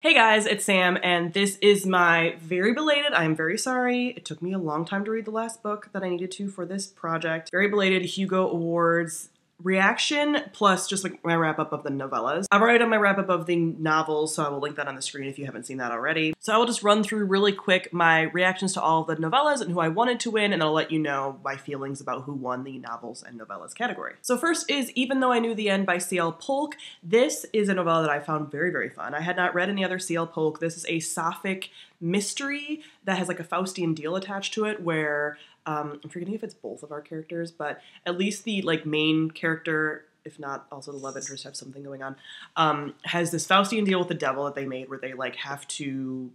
Hey guys, it's Sam, and this is my very belated, I'm very sorry, it took me a long time to read the last book that I needed to for this project, very belated Hugo Awards reaction, plus just like my wrap-up of the novellas. I've already done my wrap-up of the novels, so I will link that on the screen if you haven't seen that already. So I will just run through really quick my reactions to all of the novellas and who I wanted to win, and I'll let you know my feelings about who won the novels and novellas category. So first is Even Though I Knew the End by C.L. Polk. This is a novella that I found very, very fun. I had not read any other C.L. Polk. This is a sapphic mystery that has like a Faustian deal attached to it where I'm forgetting if it's both of our characters, but at least the like main character, if not also the love interest, have something going on, has this Faustian deal with the devil that they made where they like have to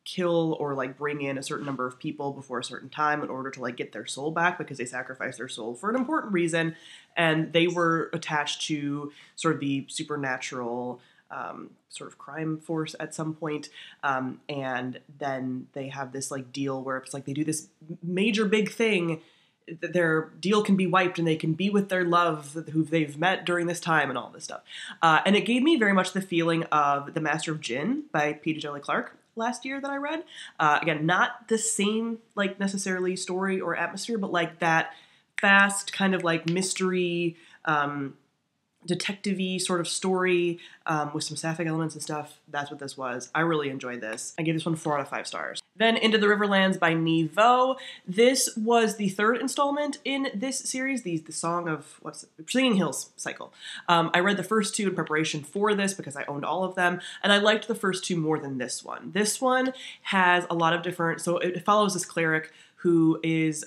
kill or like bring in a certain number of people before a certain time in order to like get their soul back because they sacrificed their soul for an important reason, and they were attached to sort of the supernatural sort of crime force at some point, and then they have this like deal where it's like they do this major big thing, their deal can be wiped and they can be with their love who they've met during this time and all this stuff. And it gave me very much the feeling of The Master of Jinn by P.D. Jelly Clark last year that I read. Again, not the same like necessarily story or atmosphere, but like that fast kind of like mystery, detective-y sort of story with some sapphic elements and stuff. That's what this was. I really enjoyed this. I gave this one 4 out of 5 stars. Then Into the Riverlands by Nevo. This was the 3rd installment in this series, the Song of, Singing Hills cycle. I read the first 2 in preparation for this because I owned all of them, and I liked the first 2 more than this one. This one has a lot of different, so it follows this cleric who is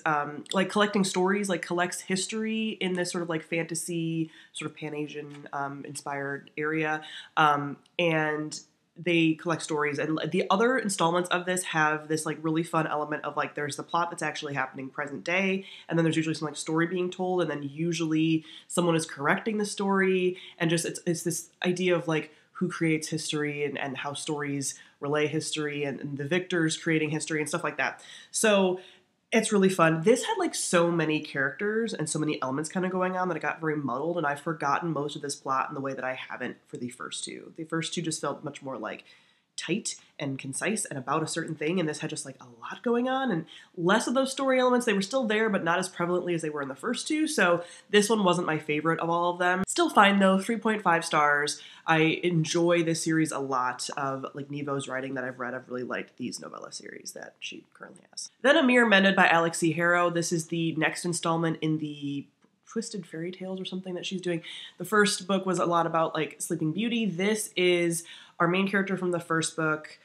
like collecting stories, like collects history in this sort of like fantasy, sort of Pan-Asian inspired area. And they collect stories, and the other installments of this have this like really fun element of like there's the plot that's actually happening present day, and then there's usually some like story being told, and then usually someone is correcting the story, and just it's this idea of like who creates history and how stories relay history, and the victors creating history and stuff like that. So it's really fun. This had like so many characters and so many elements kind of going on that it got very muddled, and I've forgotten most of this plot in the way that I haven't for the first 2. The first 2 just felt much more like tight and concise and about a certain thing, and this had just like a lot going on and less of those story elements. They were still there, but not as prevalently as they were in the first 2, so this one wasn't my favorite of all of them. Still fine though, 3.5 stars. I enjoy this series a lot of like Nevo's writing that I've read. I've really liked these novella series that she currently has. Then A Mirror Mended by Alex C. Harrow. This is the next installment in the Twisted Fairy Tales or something that she's doing. The first book was a lot about like Sleeping Beauty. This is our main character from the first book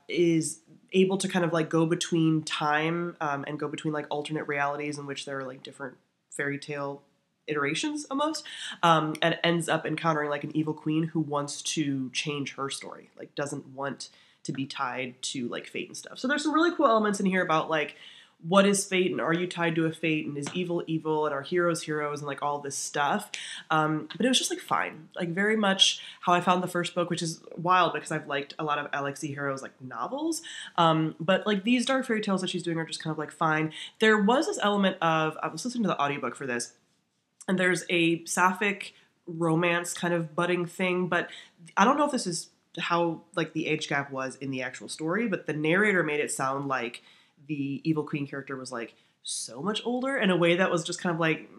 is able to kind of like go between time and go between like alternate realities in which there are like different fairy tale iterations almost, and ends up encountering like an evil queen who wants to change her story, like doesn't want to be tied to like fate and stuff. So there's some really cool elements in here about like what is fate and are you tied to a fate and is evil evil and are heroes heroes and like all this stuff. But it was just like fine, like very much how I found the first book, which is wild because I've liked a lot of Alex C. Harrow's like novels. But like these dark fairy tales that she's doing are just kind of like fine. There was this element of, I was listening to the audiobook for this, and there's a sapphic romance kind of budding thing, but I don't know if this is how like the age gap was in the actual story, but the narrator made it sound like the evil queen character was like so much older in a way that was just kind of like,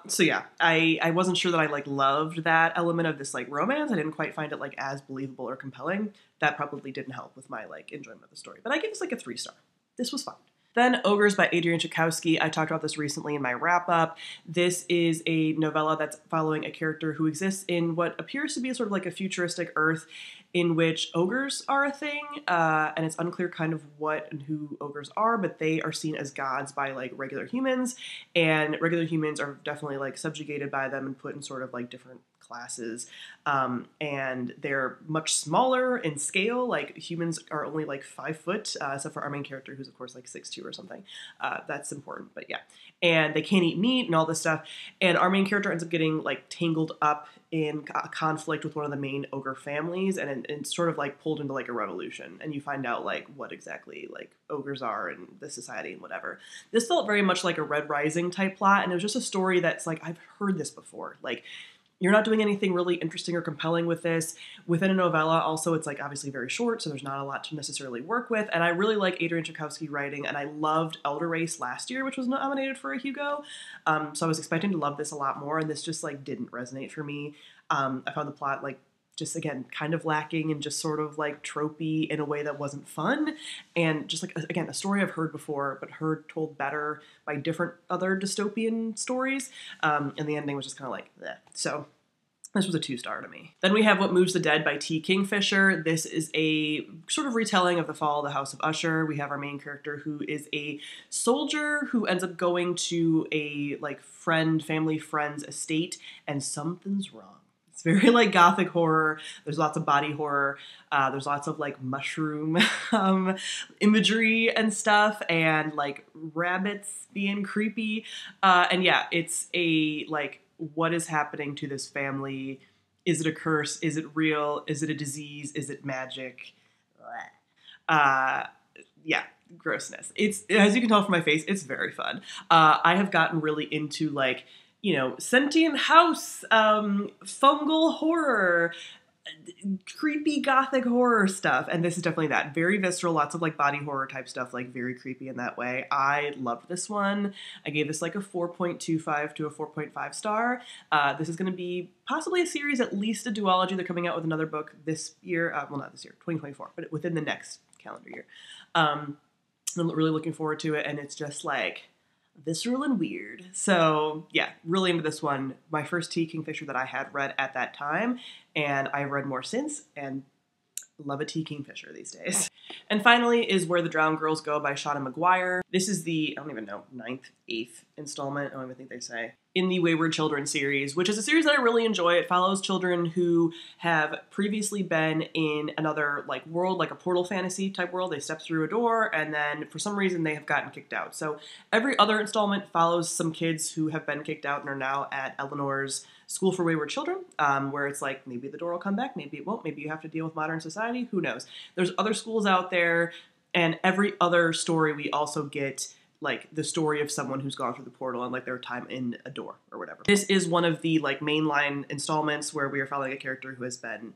so yeah, I wasn't sure that I like loved that element of this like romance. I didn't quite find it like as believable or compelling. That probably didn't help with my like enjoyment of the story, but I give this like a 3 star. This was fun. Then Ogres by Adrian Tchaikovsky. I talked about this recently in my wrap-up. This is a novella that's following a character who exists in what appears to be sort of like a futuristic Earth in which ogres are a thing, and it's unclear kind of what and who ogres are, but they are seen as gods by like regular humans, and regular humans are definitely like subjugated by them and put in sort of like different classes, and they're much smaller in scale. Like humans are only like 5 foot, except for our main character who's of course like 6'2" or something. That's important, but yeah. And they can't eat meat and all this stuff, and our main character ends up getting like tangled up in a conflict with one of the main ogre families, and it's sort of like pulled into like a revolution, and you find out like what exactly like ogres are and the society and whatever. This felt very much like a Red Rising type plot, and it was just a story that's like, I've heard this before. Like you're not doing anything really interesting or compelling with this. Within a novella, also, it's like obviously very short, so there's not a lot to necessarily work with. And I really like Adrian Tchaikovsky writing, and I loved Elder Race last year, which was nominated for a Hugo. So I was expecting to love this a lot more, and this just like didn't resonate for me. I found the plot like just, again, kind of lacking and just sort of like tropey in a way that wasn't fun. And just like, again, a story I've heard before, but heard told better by different other dystopian stories. And the ending was just kind of like, bleh. So this was a 2-star to me. Then we have What Moves the Dead by T. Kingfisher. This is a sort of retelling of the fall of the House of Usher. We have our main character who is a soldier who ends up going to a like family friend's estate, and something's wrong. It's very like gothic horror. There's lots of body horror. There's lots of like mushroom imagery and stuff, and like rabbits being creepy. And yeah, it's a like, what is happening to this family? Is it a curse? Is it real? Is it a disease? Is it magic? Yeah, grossness. It's, as you can tell from my face, it's very fun. I have gotten really into like, you know, sentient house, fungal horror, creepy gothic horror stuff. And this is definitely that. Very visceral, lots of like body horror type stuff, like very creepy in that way. I loved this one. I gave this like a 4.25 to a 4.5 star. This is going to be possibly a series, at least a duology. They're coming out with another book this year. Well, not this year, 2024, but within the next calendar year. I'm really looking forward to it. And it's just like visceral and weird. So yeah, really into this one. My first T. Kingfisher that I had read at that time, and I've read more since, and love a T. Kingfisher these days. And finally is Where the Drowned Girls Go by Shauna Maguire. This is the, I don't even know, 9th, 8th installment, I don't even think they say, in the Wayward Children series, which is a series that I really enjoy. It follows children who have previously been in another like world, like a portal fantasy type world. They step through a door, and then for some reason they have gotten kicked out. So every other installment follows some kids who have been kicked out and are now at Eleanor's School for Wayward Children, where it's like, maybe the door will come back, maybe it won't, maybe you have to deal with modern society, who knows. There's other schools out there, and every other story we also get like the story of someone who's gone through the portal and like their time in a door or whatever. This is one of the like mainline installments where we are following a character who has been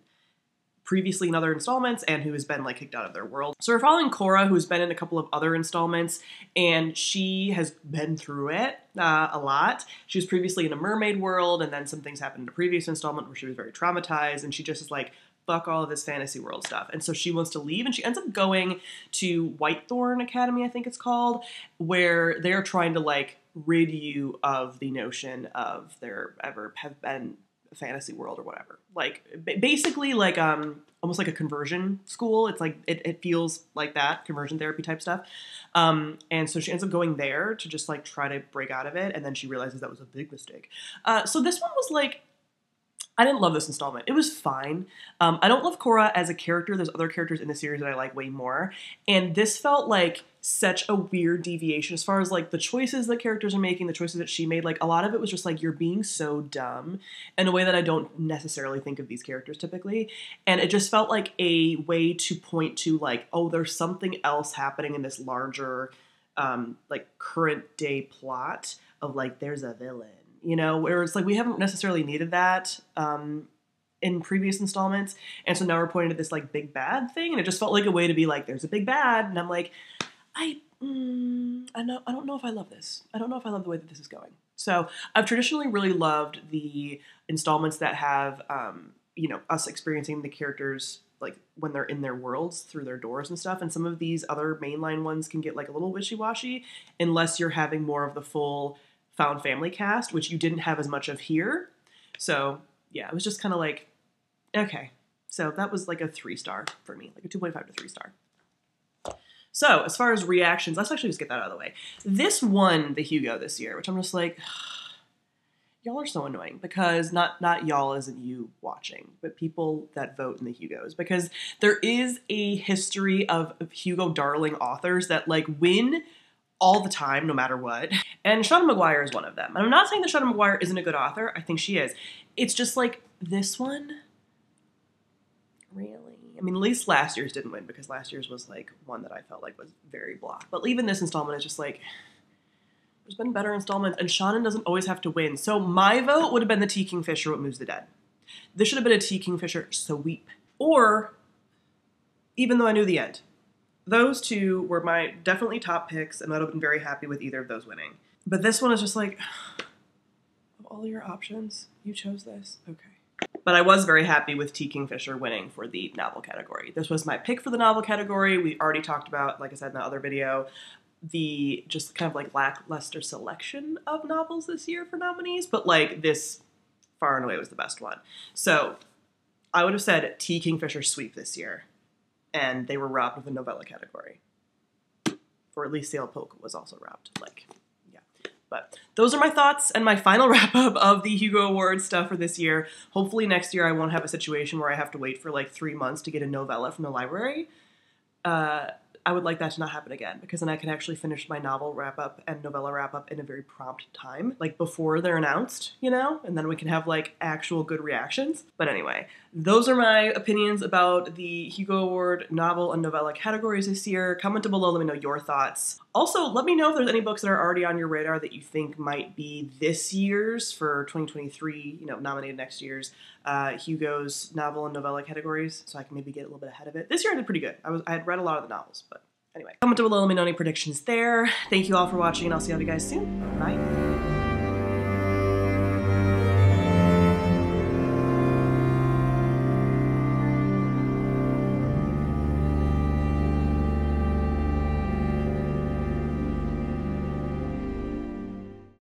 previously in other installments and who has been like kicked out of their world. So we're following Cora, who's been in a couple of other installments, and she has been through it a lot. She was previously in a mermaid world, and then some things happened in a previous installment where she was very traumatized, and she just is like, fuck all of this fantasy world stuff. And so she wants to leave, and she ends up going to Whitethorn Academy, I think it's called, where they're trying to like rid you of the notion of there ever have been a fantasy world or whatever. Like basically like almost like a conversion school. It's like it feels like that, conversion therapy type stuff. And so she ends up going there to just like try to break out of it, and then she realizes that was a big mistake. So this one was like, I didn't love this installment. It was fine. I don't love Cora as a character. There's other characters in the series that I like way more. And this felt like such a weird deviation as far as like the choices that characters are making, the choices that she made. Like a lot of it was just like, you're being so dumb in a way that I don't necessarily think of these characters typically. And it just felt like a way to point to like, oh, there's something else happening in this larger like current day plot of like, there's a villain. You know, where it's like we haven't necessarily needed that in previous installments. And so now we're pointing to this like big bad thing. And it just felt like a way to be like, there's a big bad. And I'm like, I don't know if I love this. I don't know if I love the way that this is going. So I've traditionally really loved the installments that have, you know, us experiencing the characters like when they're in their worlds through their doors and stuff. And some of these other mainline ones can get like a little wishy-washy unless you're having more of the full found family cast, which you didn't have as much of here. So yeah, it was just kind of like, okay. So that was like a 3-star for me, like a 2.5 to 3-star. So as far as reactions, let's actually just get that out of the way. This won the Hugo this year, which I'm just like, y'all are so annoying, because not y'all isn't you watching, but people that vote in the Hugos, because there is a history of Hugo darling authors that like win all the time, no matter what. And Shauna Maguire is one of them. And I'm not saying that Shauna Maguire isn't a good author. I think she is. It's just like, this one, really? I mean, at least last year's didn't win, because last year's was like one that I felt like was very blah. But even this installment is just like, There's been better installments, and Shonen doesn't always have to win. So my vote would have been the T. Kingfisher, What Moves the Dead. This should have been a T. Kingfisher Sweep. Or, even though I knew the end. Those two were my definitely top picks, and I would have been very happy with either of those winning. But this one is just like, of all your options, you chose this? Okay. But I was very happy with T. Kingfisher winning for the novel category. This was my pick for the novel category. We already talked about, like I said in the other video, the just kind of like lackluster selection of novels this year for nominees, but like this far and away was the best one. So I would have said T. Kingfisher sweep this year, and they were robbed of the novella category. Or at least Sail Polka was also robbed. Like, yeah. But those are my thoughts and my final wrap up of the Hugo Award stuff for this year. Hopefully next year I won't have a situation where I have to wait for like 3 months to get a novella from the library. I would like that to not happen again, because then I can actually finish my novel wrap-up and novella wrap-up in a very prompt time, like before they're announced, you know? And then we can have like actual good reactions. But anyway, those are my opinions about the Hugo Award novel and novella categories this year. Comment below, let me know your thoughts. Also, let me know if there's any books that are already on your radar that you think might be this year's, for 2023, you know, nominated next year's Hugo's novel and novella categories, so I can maybe get a little bit ahead of it. This year I did pretty good. I had read a lot of the novels, but anyway. Comment below, let me know any predictions there. Thank you all for watching, and I'll see all of you guys soon. Bye.